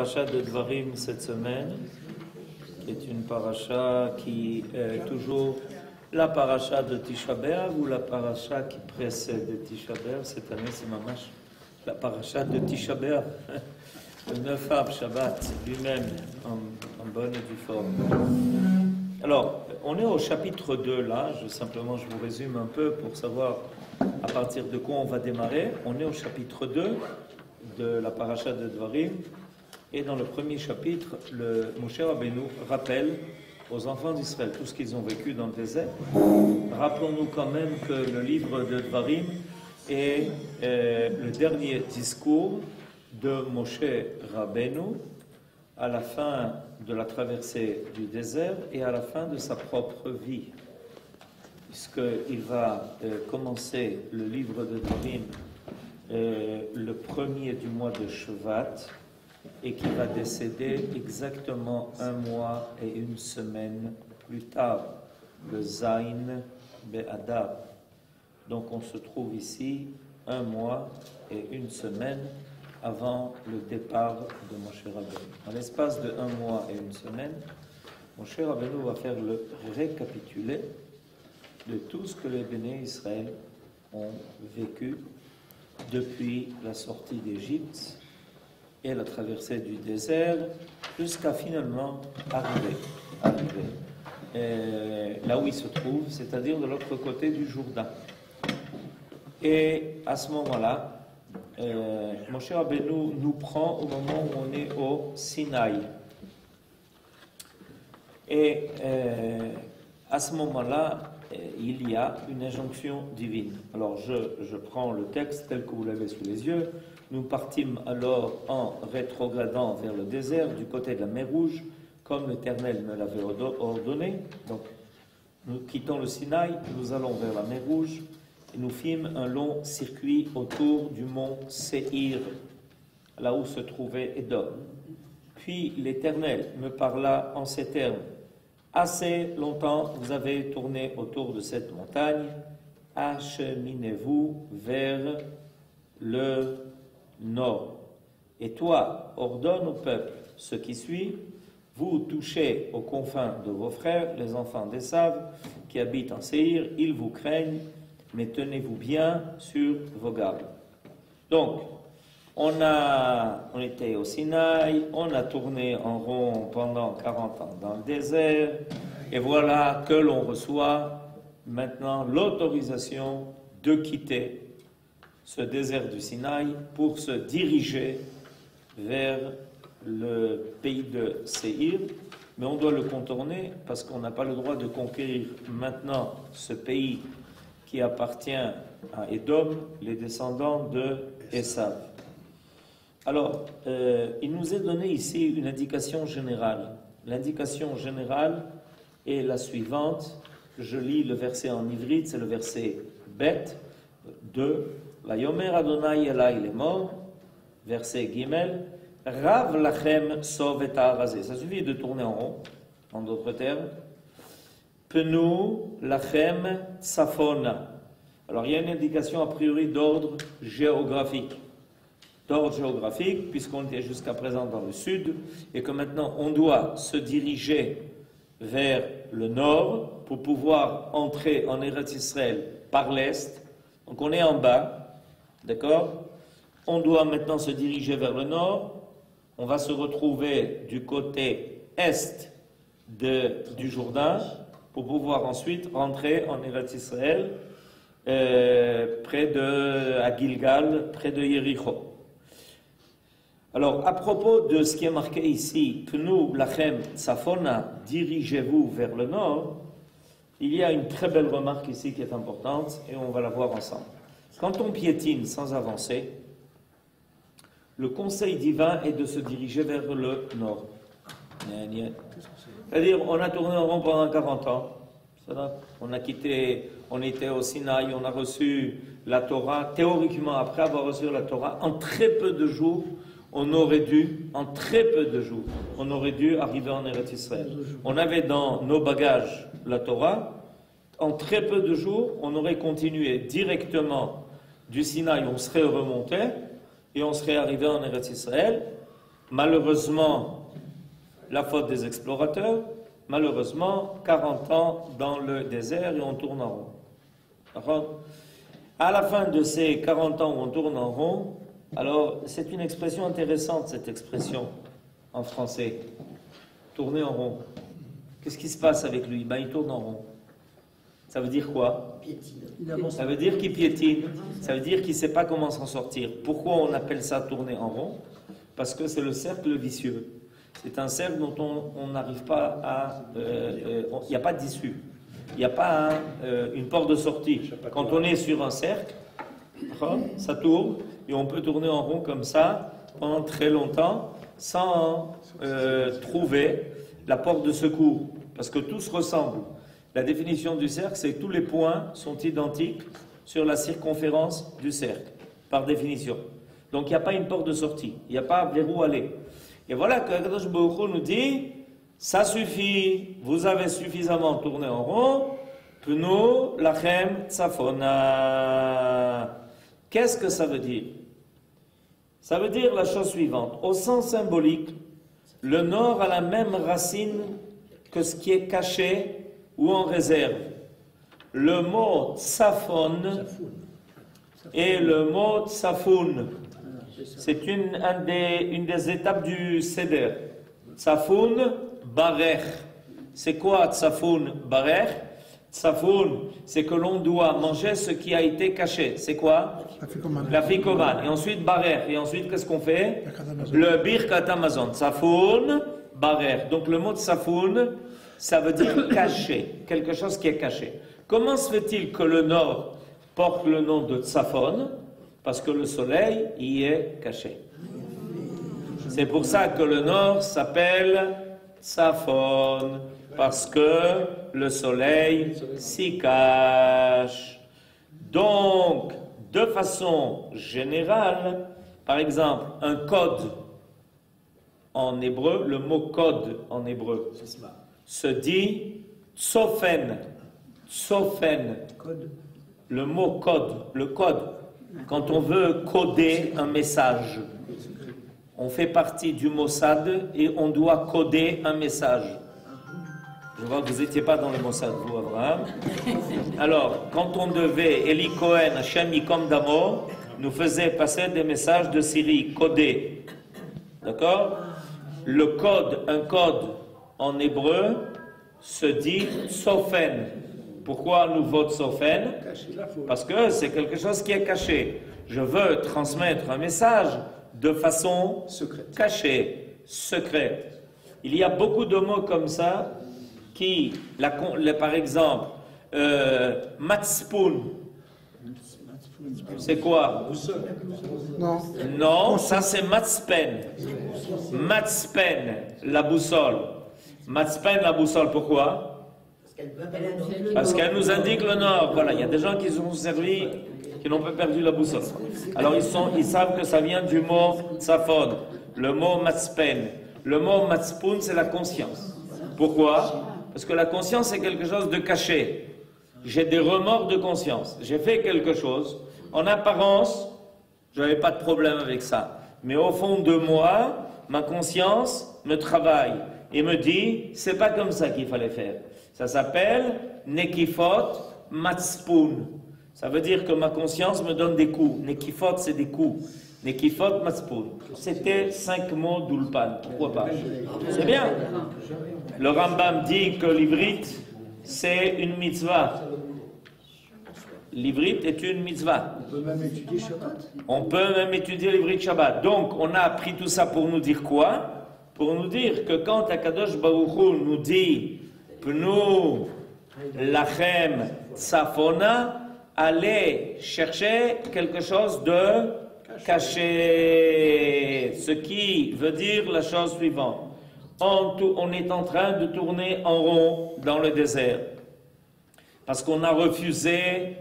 Paracha de Dvarim cette semaine, qui est une paracha qui est toujours la paracha de Tisha B'Av ou la paracha qui précède Tisha B'Av. Cette année, c'est mamash la paracha de Tisha B'Av, le 9 Av, Shabbat, lui-même, en bonne et due forme. Alors, on est au chapitre 2 là, je vous résume un peu pour savoir à partir de quoi on va démarrer. On est au chapitre 2 de la paracha de Dvarim. Et dans le premier chapitre, le Moshe Rabbeinu rappelle aux enfants d'Israël tout ce qu'ils ont vécu dans le désert. Rappelons-nous quand même que le livre de Dvarim est le dernier discours de Moshe Rabbeinu à la fin de la traversée du désert et à la fin de sa propre vie. Puisqu'il va commencer le livre de Dvarim le premier du mois de Shvat, et qui va décéder exactement un mois et une semaine plus tard, le Zayin Be'adar. Donc on se trouve ici un mois et une semaine avant le départ de Moshe Rabbeinu. En l'espace de un mois et une semaine, Moshe Rabbeinu va faire le récapitulé de tout ce que les béné Israël ont vécu depuis la sortie d'Égypte et la traversée du désert, jusqu'à finalement arriver là où il se trouve, c'est-à-dire de l'autre côté du Jourdain. Et à ce moment-là, Moshe Rabbeinu nous prend au moment où on est au Sinaï. Et à ce moment-là, il y a une injonction divine. Alors je prends le texte tel que vous l'avez sous les yeux. Nous partîmes alors en rétrogradant vers le désert, du côté de la mer Rouge, comme l'Éternel me l'avait ordonné. Donc, nous quittons le Sinaï, nous allons vers la mer Rouge, et nous fîmes un long circuit autour du mont Séhir, là où se trouvait Édom. Puis l'Éternel me parla en ces termes: assez longtemps vous avez tourné autour de cette montagne, acheminez-vous vers le nord. Et toi, ordonne au peuple ce qui suit: vous touchez aux confins de vos frères, les enfants d'Esav, qui habitent en Séhir, ils vous craignent, mais tenez-vous bien sur vos gardes. Donc, on était au Sinaï, on a tourné en rond pendant 40 ans dans le désert, et voilà que l'on reçoit maintenant l'autorisation de quitter ce désert du Sinaï pour se diriger vers le pays de Séhir, mais on doit le contourner parce qu'on n'a pas le droit de conquérir maintenant ce pays qui appartient à Édom, les descendants de Esav. Alors, il nous est donné ici une indication générale. L'indication générale est la suivante. Je lis le verset en ivrite, c'est le verset Bet 2. La Yomer Adonai Elai lemor, verset Gimel, Rav lachem sov et ha'arazé. Ça suffit de tourner en rond, en d'autres termes. Penu lachem tsafona. Alors il y a une indication a priori d'ordre géographique. Puisqu'on était jusqu'à présent dans le sud, et que maintenant on doit se diriger vers le nord pour pouvoir entrer en Eretz Israël par l'est. Donc on est en bas. D'accord? On doit maintenant se diriger vers le nord. On va se retrouver du côté est du Jourdain pour pouvoir ensuite rentrer en Eretz Israël, à Gilgal, près de Yéricho. Alors, à propos de ce qui est marqué ici, Pnu lachem tsafona, dirigez-vous vers le nord, il y a une très belle remarque ici qui est importante et on va la voir ensemble. Quand on piétine sans avancer, le conseil divin est de se diriger vers le nord. C'est-à-dire, on a tourné en rond pendant 40 ans. On était au Sinaï, on a reçu la Torah. Théoriquement, après avoir reçu la Torah, en très peu de jours, on aurait dû arriver en Eretz Israël. On avait dans nos bagages la Torah. En très peu de jours, on aurait continué directement du Sinaï, on serait remonté et on serait arrivé en Eretz Israël. Malheureusement, la faute des explorateurs, malheureusement, 40 ans dans le désert et on tourne en rond. D'accord ? À la fin de ces 40 ans où on tourne en rond, alors c'est une expression intéressante, cette expression en français. Tourner en rond. Qu'est-ce qui se passe avec lui? Ben, il tourne en rond. Ça veut dire quoi? Ça veut dire qu'il piétine. Ça veut dire qu'il ne sait pas comment s'en sortir. Pourquoi on appelle ça tourner en rond? Parce que c'est le cercle vicieux. C'est un cercle dont on n'arrive pas à... Il n'y a pas d'issue. Il n'y a pas une porte de sortie. Quand on est sur un cercle, ça tourne et on peut tourner en rond comme ça pendant très longtemps sans trouver la porte de secours. Parce que tout se ressemble. La définition du cercle, c'est que tous les points sont identiques sur la circonférence du cercle, par définition. Donc il n'y a pas une porte de sortie, il n'y a pas vers où aller. Et voilà que Akadosh Baruch Hu nous dit, ça suffit, vous avez suffisamment tourné en rond, Pnu lachem tzafona. Qu'est-ce que ça veut dire? Ça veut dire la chose suivante. Au sens symbolique, le nord a la même racine que ce qui est caché ou en réserve. Le mot tsafon et le mot tsafoun. C'est une des étapes du Seder. Tsafoun, barech. C'est quoi tsafoun, barech? Tsafoun, c'est que l'on doit manger ce qui a été caché. C'est quoi? La ficomane. Et ensuite, barech. Et ensuite, qu'est-ce qu'on fait? Le birkat hamazon. Tsafoun, barech. Donc le mot tsafoun, ça veut dire caché. Quelque chose qui est caché. Comment se fait-il que le nord porte le nom de Tsafon? Parce que le soleil y est caché. C'est pour ça que le nord s'appelle Tsafon, parce que le soleil s'y cache. Donc, de façon générale, par exemple, un code en hébreu, le mot code en hébreu se dit tsofen. Tsofen. Le mot code, le code. Quand on veut coder un message, on fait partie du Mossad et on doit coder un message. Je vois que vous n'étiez pas dans le Mossad, vous, Abraham. Alors, quand on devait, Eli Cohen, Hashem Yikom Damo, nous faisait passer des messages de Syrie codés. D'accord? Le code, un code en hébreu, se dit Sofen. Pourquoi nous vote Sofen? Parce que c'est quelque chose qui est caché. Je veux transmettre un message de façon cachée, secrète. Il y a beaucoup de mots comme ça qui, par exemple, matzpoun. C'est quoi? Non, ça c'est matzpen. Matzpen, la boussole. Matzpen, la boussole, pourquoi? Parce qu'elle nous indique le nord. Voilà, il y a des gens qui se sont servis, qui n'ont pas perdu la boussole. Alors ils savent que ça vient du mot tsafon, le mot matzpen. Le mot matzpoun, c'est la conscience. Pourquoi? Parce que la conscience, c'est quelque chose de caché. J'ai des remords de conscience. J'ai fait quelque chose. En apparence, je n'avais pas de problème avec ça. Mais au fond de moi, ma conscience me travaille et me dit, c'est pas comme ça qu'il fallait faire. Ça s'appelle Nekifot Matzpoun. Ça veut dire que ma conscience me donne des coups. Nekifot, c'est des coups. Nekifot Matzpoun. C'était 5 mots d'Ulpan. Pourquoi pas? C'est bien. Le Rambam dit que l'ivrite, c'est une mitzvah. L'ivrite est une mitzvah. On peut même étudier Shabbat. On peut même étudier l'ivrite Shabbat. Donc, on a appris tout ça pour nous dire quoi? Pour nous dire que quand Akadosh Baruch Hu nous dit Pnu lachem tzafona, allez chercher quelque chose de caché. Ce qui veut dire la chose suivante. On est en train de tourner en rond dans le désert. Parce qu'on a refusé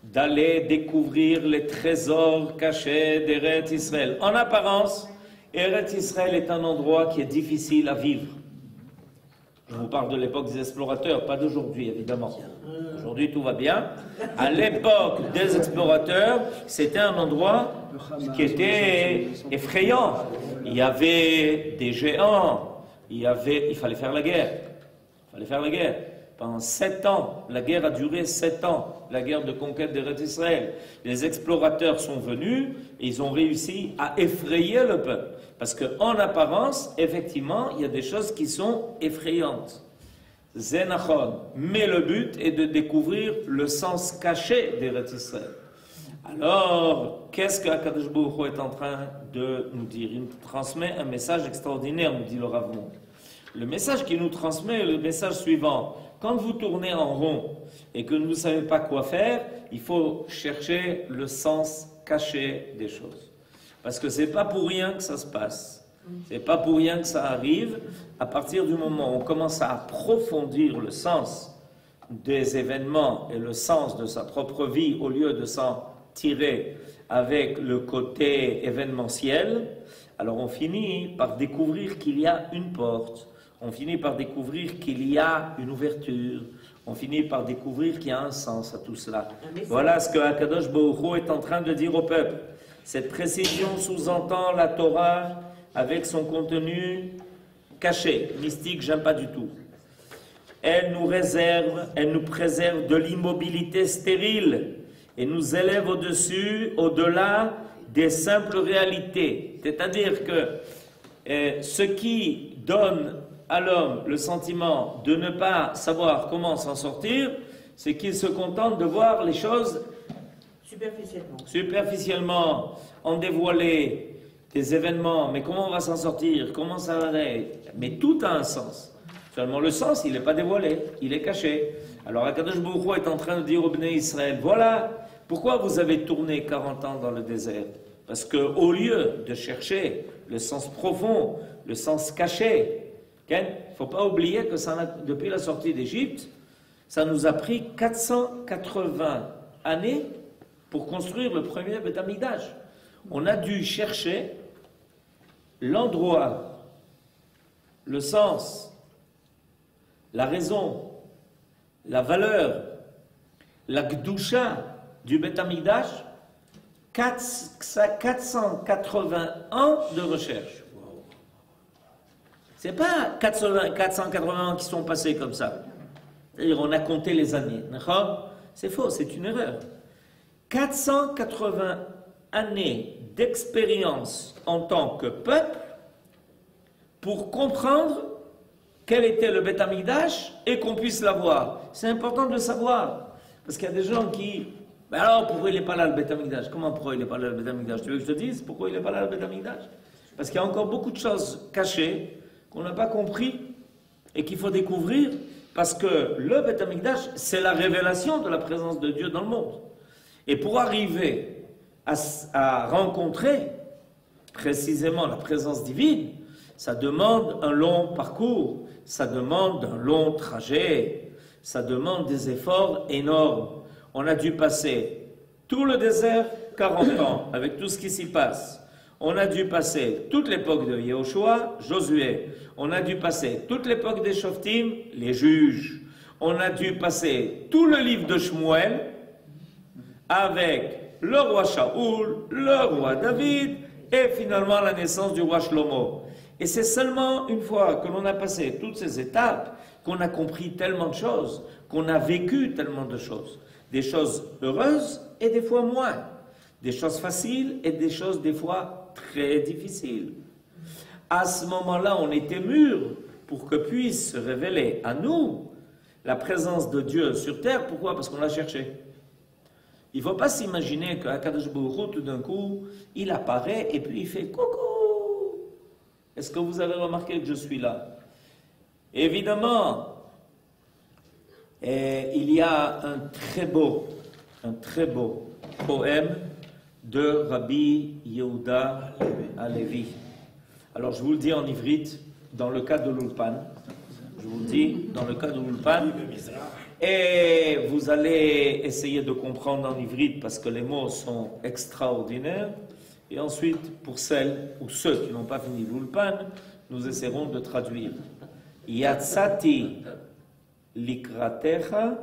d'aller découvrir les trésors cachés d'Eretz Israël. En apparence, Eretz Israël est un endroit qui est difficile à vivre. Je vous parle de l'époque des explorateurs, pas d'aujourd'hui, évidemment. Aujourd'hui, tout va bien. À l'époque des explorateurs, c'était un endroit qui était effrayant. Il y avait des géants, il fallait faire la guerre. Il fallait faire la guerre. Pendant 7 ans, la guerre a duré 7 ans, la guerre de conquête d'Eretz Israël. Les explorateurs sont venus et ils ont réussi à effrayer le peuple. Parce qu'en apparence, effectivement, il y a des choses qui sont effrayantes. Zénachon. Mais le but est de découvrir le sens caché d'Eretz Israël. Alors, qu'est-ce que Akadosh Baruch Hu est en train de nous dire? Il nous transmet un message extraordinaire, nous dit le Rav Mond. Le message qu'il nous transmet est le message suivant. Quand vous tournez en rond et que vous ne savez pas quoi faire, il faut chercher le sens caché des choses. Parce que ce n'est pas pour rien que ça se passe. Ce n'est pas pour rien que ça arrive. À partir du moment où on commence à approfondir le sens des événements et le sens de sa propre vie, au lieu de s'en tirer avec le côté événementiel, alors on finit par découvrir qu'il y a une porte. On finit par découvrir qu'il y a une ouverture. On finit par découvrir qu'il y a un sens à tout cela. Voilà ce que Akadosh Baruch Hu est en train de dire au peuple. Cette précision sous-entend la Torah avec son contenu caché, mystique, j'aime pas du tout. Elle nous réserve, elle nous préserve de l'immobilité stérile et nous élève au-dessus, au-delà des simples réalités. C'est-à-dire que ce qui donne à l'homme le sentiment de ne pas savoir comment s'en sortir, c'est qu'il se contente de voir les choses superficiellement, en dévoiler des événements, mais comment on va s'en sortir, comment ça va être, mais tout a un sens. Seulement le sens, il n'est pas dévoilé, il est caché. Alors Akadosh Baruch Hu est en train de dire au Bnei Israël, voilà pourquoi vous avez tourné 40 ans dans le désert. Parce qu'au lieu de chercher le sens profond, le sens caché, il ne faut pas oublier que depuis la sortie d'Égypte, ça nous a pris 480 années pour construire le premier Beth Amikdash. On a dû chercher l'endroit, le sens, la raison, la valeur, la Gdusha du Beth Amikdash, 480 ans de recherche. Ce n'est pas 480 ans qui sont passés comme ça. C'est-à-dire on a compté les années. C'est faux, c'est une erreur. 480 années d'expérience en tant que peuple pour comprendre quel était le Beth Amikdash et qu'on puisse l'avoir. C'est important de le savoir. Parce qu'il y a des gens qui... Ben alors, pourquoi il n'est pas là le Beth Amikdash? Comment pourquoi il n'est pas là le Beth Amikdash? Tu veux que je te dise pourquoi il n'est pas là le Beth Amikdash? Parce qu'il y a encore beaucoup de choses cachées qu'on n'a pas compris et qu'il faut découvrir parce que le Beth Amikdash, c'est la révélation de la présence de Dieu dans le monde. Et pour arriver à rencontrer précisément la présence divine, ça demande un long parcours, ça demande un long trajet, ça demande des efforts énormes. On a dû passer tout le désert, 40 ans, avec tout ce qui s'y passe. On a dû passer toute l'époque de Yehoshua, Josué. On a dû passer toute l'époque des Shoftim, les juges. On a dû passer tout le livre de Shmuel, avec le roi Shaoul, le roi David, et finalement la naissance du roi Shlomo. Et c'est seulement une fois que l'on a passé toutes ces étapes qu'on a compris tellement de choses, qu'on a vécu tellement de choses. Des choses heureuses et des fois moins. Des choses faciles et des choses des fois très difficiles. À ce moment-là, on était mûrs pour que puisse se révéler à nous la présence de Dieu sur terre. Pourquoi? Parce qu'on l'a cherché. Il ne faut pas s'imaginer qu'Akadosh Baruch Hu, tout d'un coup, il apparaît et puis il fait « Coucou !» Est-ce que vous avez remarqué que je suis là? Évidemment, il y a un très beau poème de Rabbi Yehuda Halevi. Alors je vous le dis en ivrite, dans le cas de l'Ulpan. Je vous le dis, dans le cas de l'Ulpan. Et vous allez essayer de comprendre en ivrite parce que les mots sont extraordinaires. Et ensuite, pour celles ou ceux qui n'ont pas fini l'Ulpan, nous essaierons de traduire. Yatsati likratecha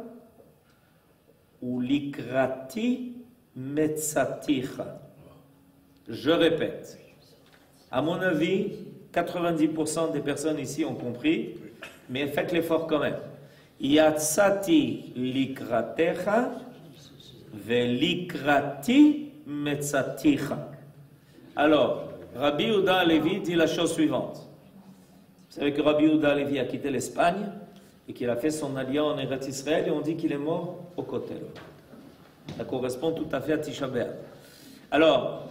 ou likrati metzaticha. Je répète. À mon avis, 90% des personnes ici ont compris, mais faites l'effort quand même. Yatsati likratecha velikrati metzaticha. Alors, Rabbi Yehuda Halevi dit la chose suivante. Vous savez que Rabbi Yehuda Halevi a quitté l'Espagne et qu'il a fait son alliance en Eretz Israël et on dit qu'il est mort au Kotel. Ça correspond tout à fait à Tisha B'Av. Alors,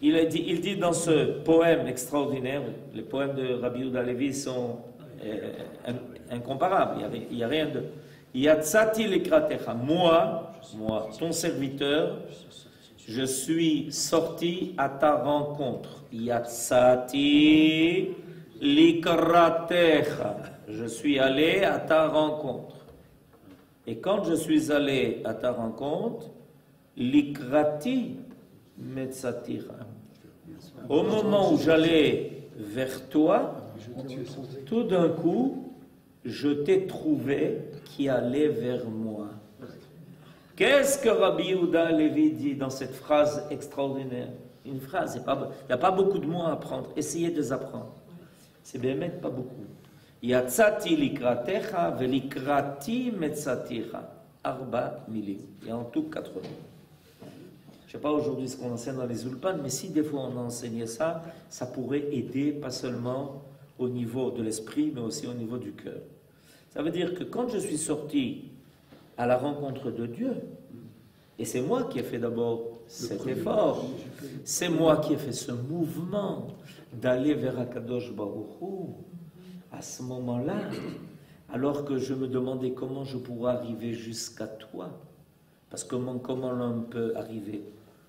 il dit dans ce poème extraordinaire, les poèmes de Rabbi Yehuda Halevi sont incomparables, il n'y a rien de... Yatsati likratecha, moi, ton serviteur, je suis sorti à ta rencontre. Yatsati likratecha, je suis allé à ta rencontre. Et quand je suis allé à ta rencontre, likrati metzaticha. Au moment où j'allais vers toi, tout d'un coup, je t'ai trouvé qui allait vers moi. Qu'est-ce que Rabbi Yehuda Halevi dit dans cette phrase extraordinaire? Une phrase, il n'y a pas beaucoup de mots à apprendre. Essayez de les apprendre. C'est bien pas beaucoup. Yatsati likratecha velikrati metzaticha. Arba milim. Il y a en tout 4 mots. Je ne sais pas aujourd'hui ce qu'on enseigne dans les ulpan, mais si des fois on enseignait ça, ça pourrait aider pas seulement au niveau de l'esprit, mais aussi au niveau du cœur. Ça veut dire que quand je suis sorti à la rencontre de Dieu, et c'est moi qui ai fait d'abord cet effort, c'est moi qui ai fait ce mouvement d'aller vers Akadosh Baruch Hu, à ce moment-là, alors que je me demandais comment je pourrais arriver jusqu'à toi, parce que comment l'homme peut arriver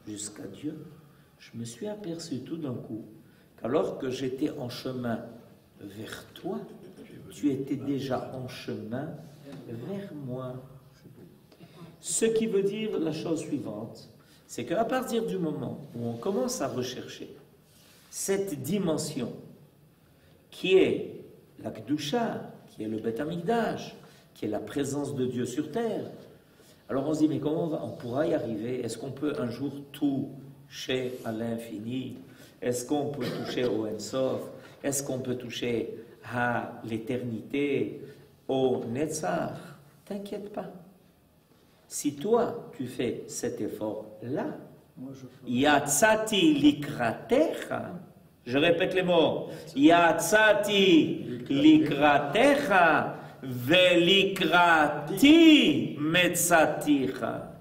jusqu'à Dieu, je me suis aperçu tout d'un coup qu'alors que j'étais en chemin vers toi, tu étais déjà en chemin vers moi. Ce qui veut dire la chose suivante, c'est qu'à partir du moment où on commence à rechercher cette dimension qui est la Kedusha, qui est le Beth Amikdash, qui est la présence de Dieu sur terre, alors on se dit, mais comment on pourra y arriver? Est-ce qu'on peut un jour toucher à l'infini? Est-ce qu'on peut toucher au Ensof? Est-ce qu'on peut toucher à l'éternité, au Netzach? T'inquiète pas. Si toi, tu fais cet effort-là, Yatsati likratecha, je répète les mots, Yatsati likratecha velikrati metzaticha.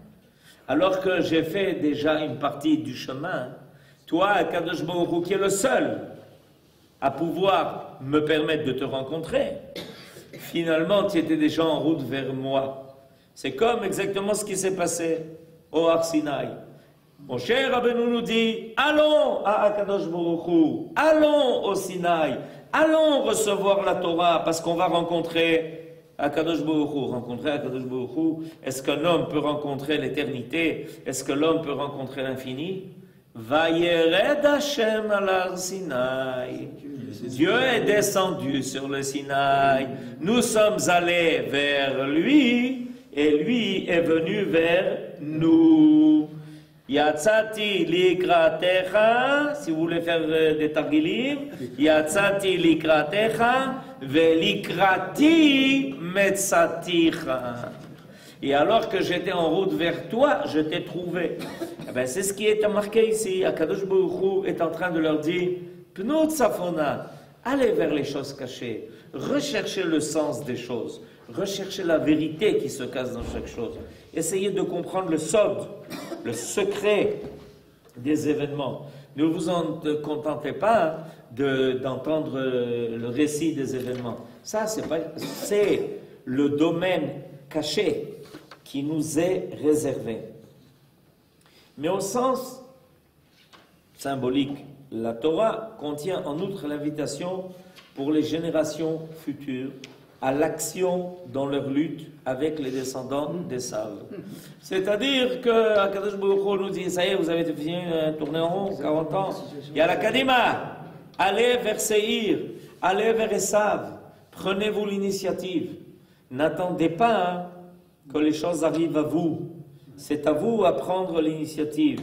Alors que j'ai fait déjà une partie du chemin, toi, Kadosh Baruch Hu, qui est le seul à pouvoir me permettre de te rencontrer, finalement, tu étais déjà en route vers moi. C'est comme exactement ce qui s'est passé au Har Sinaï. Mon cher Rabbeinu nous dit, allons à Akadosh Baruch Hu, allons au Sinaï, allons recevoir la Torah, parce qu'on va rencontrer Akadosh Baruch Hu. Rencontrer Akadosh Baruch Hu, est-ce qu'un homme peut rencontrer l'éternité? Est-ce que l'homme peut rencontrer l'infini? Vayered Hashem al Har Sinaï. Dieu est descendu sur le Sinaï. Nous sommes allés vers lui. Et lui est venu vers nous. Yatsati likratecha, si vous voulez faire des targilim, Yatsati likratecha, velikrati metzaticha. Et alors que j'étais en route vers toi, je t'ai trouvé. Eh ben, c'est ce qui est marqué ici. Akadosh Baruch Hu est en train de leur dire, Pnut Safona, allez vers les choses cachées, recherchez le sens des choses. Recherchez la vérité qui se cache dans chaque chose. Essayez de comprendre le sod, le secret des événements. Ne vous en contentez pas d'entendre le récit des événements. Ça, c'est le domaine caché qui nous est réservé. Mais au sens symbolique, la Torah contient en outre l'invitation pour les générations futures à l'action dans leur lutte avec les descendants d'Esav. C'est-à-dire que Akadosh Baruch Hu nous dit, ça y est, vous avez fini tourner en rond, 40 ans. Il y a la Kadima. Allez vers Seir, allez vers Esav. Prenez-vous l'initiative. N'attendez pas hein, que les choses arrivent à vous. C'est à vous à prendre l'initiative.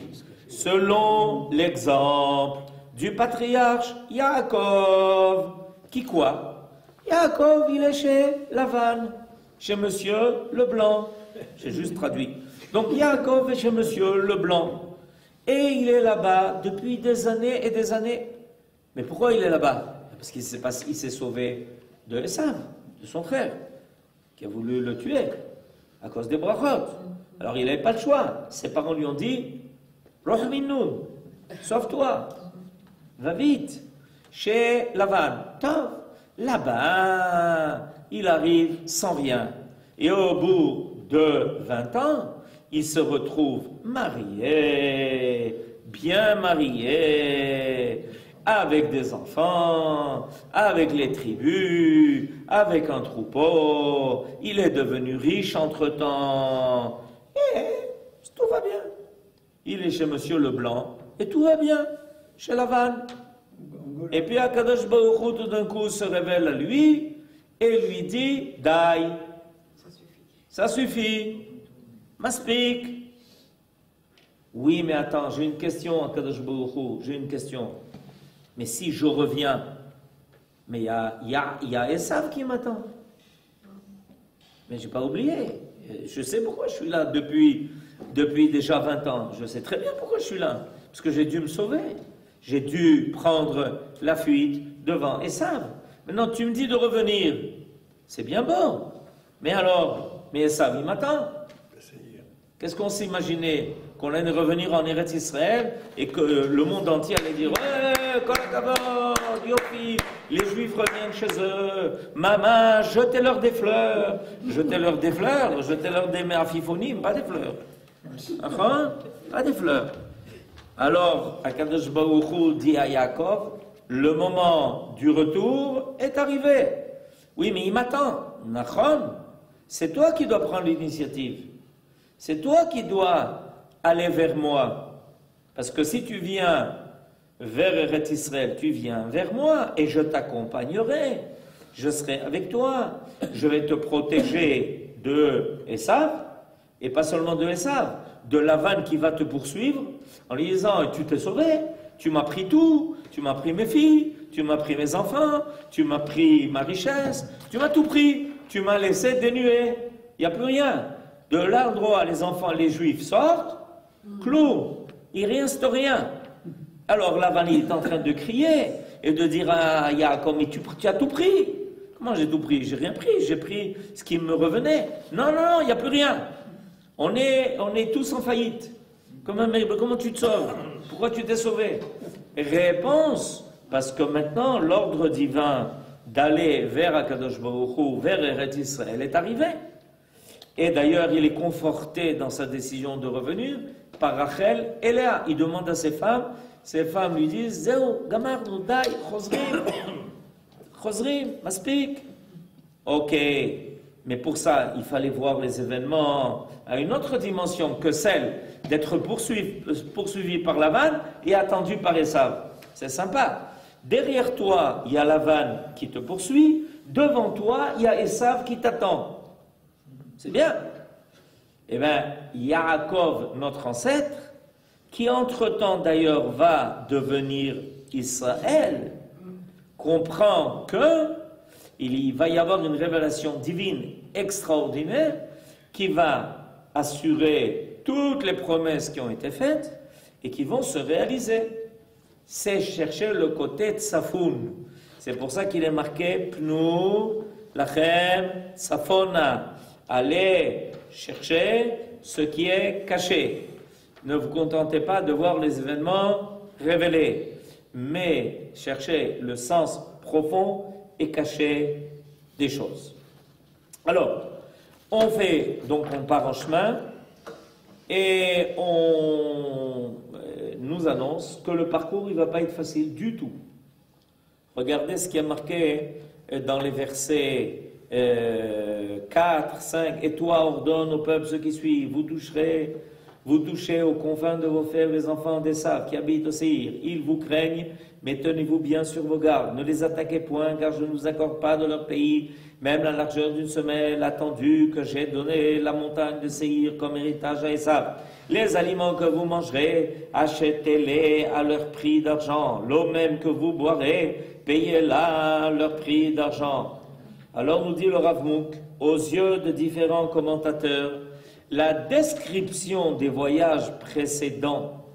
Selon l'exemple du patriarche Yaakov. Qui quoi? Yaakov, il est chez Lavan, chez Monsieur Leblanc. J'ai juste traduit. Donc Yaakov est chez Monsieur Leblanc. Et il est là-bas depuis des années et des années. Mais pourquoi il est là-bas? Parce qu'il s'est sauvé de Esav, de son frère, qui a voulu le tuer à cause des brachot. Alors il n'avait pas le choix. Ses parents lui ont dit, Roch minnu, sauve-toi, va vite, chez Lavan. Là-bas, il arrive sans rien. Et au bout de 20 ans, il se retrouve marié, bien marié, avec des enfants, avec les tribus, avec un troupeau. Il est devenu riche entre-temps. Et tout va bien. Il est chez Monsieur Leblanc et tout va bien, chez Lavan. Et puis Akadosh Baruch Hu tout d'un coup se révèle à lui et lui dit, Dai, ça suffit, maspik. Oui, mais attends, j'ai une question, Akadosh Baruch Hu, j'ai une question. Mais si je reviens, mais il y a Esav qui m'attend. Mais je n'ai pas oublié. Je sais pourquoi je suis là depuis déjà 20 ans. Je sais très bien pourquoi je suis là. Parce que j'ai dû me sauver. J'ai dû prendre la fuite devant Esav. Maintenant, tu me dis de revenir. C'est bien beau. Mais alors, mais Esav, il m'attend. Qu'est-ce qu'on s'imaginait? Qu'on allait revenir en Eretz Israël et que le monde entier allait dire ouais, kol hakavod, yofi, les Juifs reviennent chez eux, maman, jetez-leur des fleurs, jetez-leur des fleurs, jetez-leur des méafiphonim, pas des fleurs. Enfin, pas des fleurs. Alors, Akadosh Baruch Hu dit à Yaakov, le moment du retour est arrivé. Oui, mais il m'attend. Nachon, c'est toi qui dois prendre l'initiative. C'est toi qui dois aller vers moi. Parce que si tu viens vers Eretz Israël, tu viens vers moi et je t'accompagnerai. Je serai avec toi. Je vais te protéger de Esav, et pas seulement de Esav, de Lavan qui va te poursuivre en lui disant, tu t'es sauvé, tu m'as pris tout, tu m'as pris mes filles, tu m'as pris mes enfants, tu m'as pris ma richesse, tu m'as tout pris, tu m'as laissé dénué. Il n'y a plus rien. De l'endroit, les enfants, les Juifs sortent, clou, il ne reste rien. Alors Lavan il est en train de crier et de dire à Yaakov, mais tu as tout pris. Comment j'ai tout pris? J'ai rien pris, j'ai pris ce qui me revenait. Non, il n'y a plus rien. On est tous en faillite. Comment tu te sauves? Pourquoi tu t'es sauvé? Réponse, parce que maintenant l'ordre divin d'aller vers Akadosh Baruch Hu, vers Eretz Israël est arrivé. Et d'ailleurs, il est conforté dans sa décision de revenir par Rachel et Léa. Il demande à ses femmes lui disent Zéou, Gamarnu, Dai, Chosrim, Maspik. Ok, mais pour ça, il fallait voir les événements à une autre dimension que celle d'être poursuivi par Lavan et attendu par Esav. C'est sympa. Derrière toi, il y a Lavan qui te poursuit. Devant toi, il y a Esav qui t'attend. C'est bien. Eh bien, Yaakov, notre ancêtre, qui entre-temps d'ailleurs va devenir Israël, comprend que il va y avoir une révélation divine extraordinaire qui va assurer toutes les promesses qui ont été faites et qui vont se réaliser. C'est chercher le côté tsafoun. C'est pour ça qu'il est marqué Pnu lachem tsafona. Allez chercher ce qui est caché. Ne vous contentez pas de voir les événements révélés, mais cherchez le sens profond et caché des choses. Alors, on part en chemin et on nous annonce que le parcours il ne va pas être facile du tout. Regardez ce qui est marqué dans les versets 4, 5, et toi ordonne au peuple ce qui suit, vous touchez aux confins de vos frères les enfants d'Esav qui habitent au Séhir, ils vous craignent Mais tenez-vous bien sur vos gardes, ne les attaquez point, car je ne vous accorde pas de leur pays, même la largeur d'une semelle, attendu que j'ai donné la montagne de Séhir comme héritage à Esav. Les aliments que vous mangerez, achetez-les à leur prix d'argent. L'eau même que vous boirez, payez-la à leur prix d'argent. Alors nous dit le Rav Munk, aux yeux de différents commentateurs, la description des voyages précédents,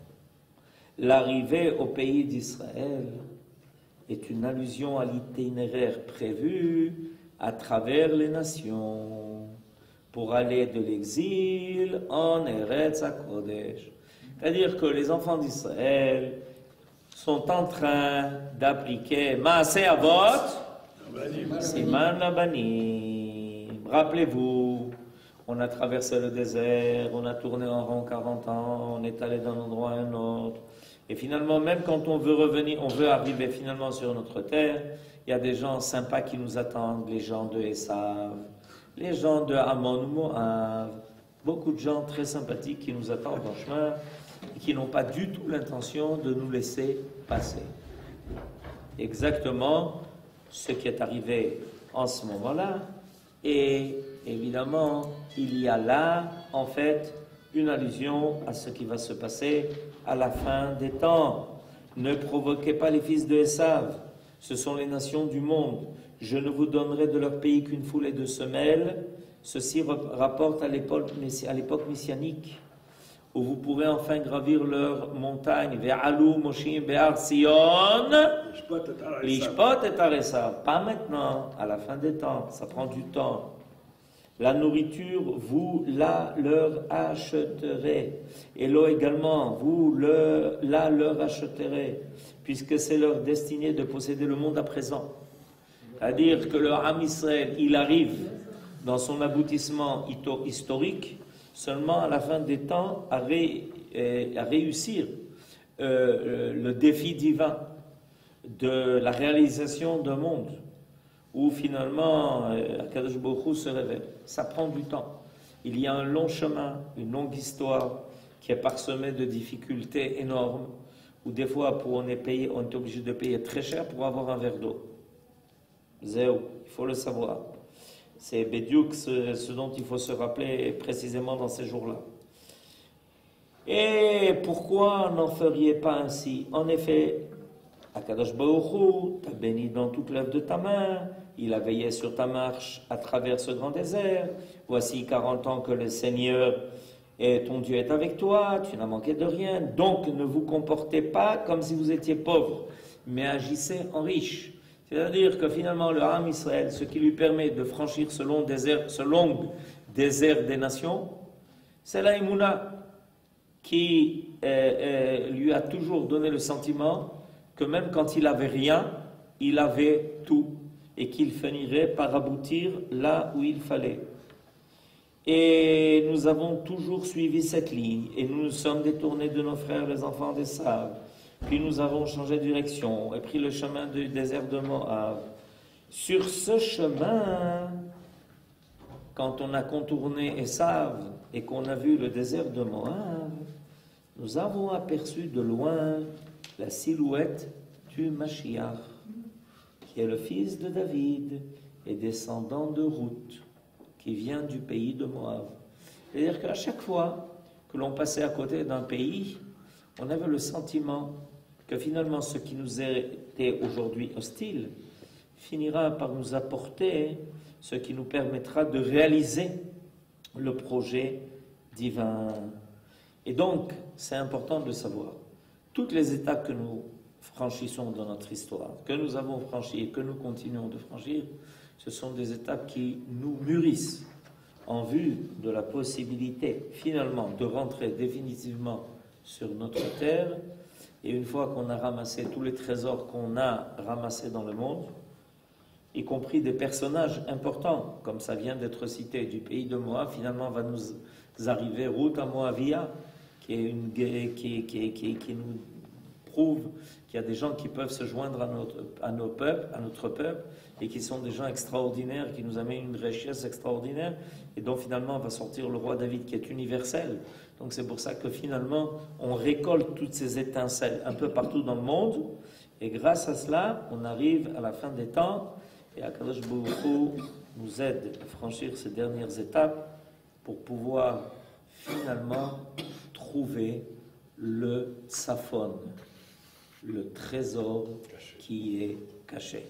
l'arrivée au pays d'Israël, est une allusion à l'itinéraire prévu à travers les nations pour aller de l'exil en Eretz HaKodesh. C'est-à-dire que les enfants d'Israël sont en train d'appliquer Maaseh Avot, Siman Labanim. Rappelez-vous, on a traversé le désert, on a tourné en rond 40 ans, on est allé d'un endroit à un autre. Et finalement, même quand on veut revenir, on veut arriver finalement sur notre terre, il y a des gens sympas qui nous attendent, les gens de Esav, les gens de Ammon ou Moab, beaucoup de gens très sympathiques qui nous attendent en chemin et qui n'ont pas du tout l'intention de nous laisser passer. Exactement ce qui est arrivé en ce moment-là. Et évidemment, il y a là, en fait, une allusion à ce qui va se passer à la fin des temps. Ne provoquez pas les fils de Esav, ce sont les nations du monde. Je ne vous donnerai de leur pays qu'une foulée de semelles. Ceci rapporte à l'époque messianique, où vous pourrez enfin gravir leur montagne. Ve'alu moshim be'ar Sion, lishpot et Esav. Pas maintenant, à la fin des temps, ça prend du temps. La nourriture, vous la leur acheterez. Et l'eau également, vous la leur acheterez, puisque c'est leur destinée de posséder le monde à présent. C'est-à-dire que le Ham Israël, il arrive dans son aboutissement historique seulement à la fin des temps à réussir le défi divin de la réalisation d'un monde où finalement Akadosh Baruch Hu se révèle. Ça prend du temps. Il y a un long chemin, une longue histoire qui est parsemée de difficultés énormes, où des fois on est obligé de payer très cher pour avoir un verre d'eau. Zéo, il faut le savoir. C'est Bédiouk ce dont il faut se rappeler précisément dans ces jours-là. Et pourquoi n'en feriez pas ainsi? En effet, Akadosh Baruch Hu t'a béni dans toute l'œuvre de ta main, il a veillé sur ta marche à travers ce grand désert. Voici 40 ans que le Seigneur et ton Dieu est avec toi, tu n'as manqué de rien. Donc ne vous comportez pas comme si vous étiez pauvre, mais agissez en riche. C'est-à-dire que finalement le Ham Israël, ce qui lui permet de franchir ce long désert des nations, c'est la Emouna qui lui a toujours donné le sentiment que même quand il n'avait rien, il avait tout et qu'il finirait par aboutir là où il fallait. Et nous avons toujours suivi cette ligne et nous nous sommes détournés de nos frères les enfants d'Esav. Puis nous avons changé de direction et pris le chemin du désert de Moab. Sur ce chemin, quand on a contourné Esav et qu'on a vu le désert de Moab, nous avons aperçu de loin la silhouette du Mashiach, qui est le fils de David et descendant de Ruth, qui vient du pays de Moab. C'est-à-dire qu'à chaque fois que l'on passait à côté d'un pays, on avait le sentiment que finalement ce qui nous était aujourd'hui hostile finira par nous apporter ce qui nous permettra de réaliser le projet divin. Et donc, c'est important de savoir, toutes les étapes que nous franchissons dans notre histoire, que nous avons franchies et que nous continuons de franchir, ce sont des étapes qui nous mûrissent en vue de la possibilité finalement de rentrer définitivement sur notre terre. Et une fois qu'on a ramassé tous les trésors qu'on a ramassés dans le monde, y compris des personnages importants, comme ça vient d'être cité, du pays de Moab, finalement va nous arriver Ruth à Moabia, qui nous prouve qu'il y a des gens qui peuvent se joindre à notre peuple, et qui sont des gens extraordinaires, qui nous amènent une richesse extraordinaire, et dont finalement va sortir le roi David, qui est universel. Donc c'est pour ça que finalement, on récolte toutes ces étincelles un peu partout dans le monde, Et grâce à cela, on arrive à la fin des temps et Akadosh Baruch Hu nous aide à franchir ces dernières étapes pour pouvoir finalement trouver le Safon, le trésor qui est caché.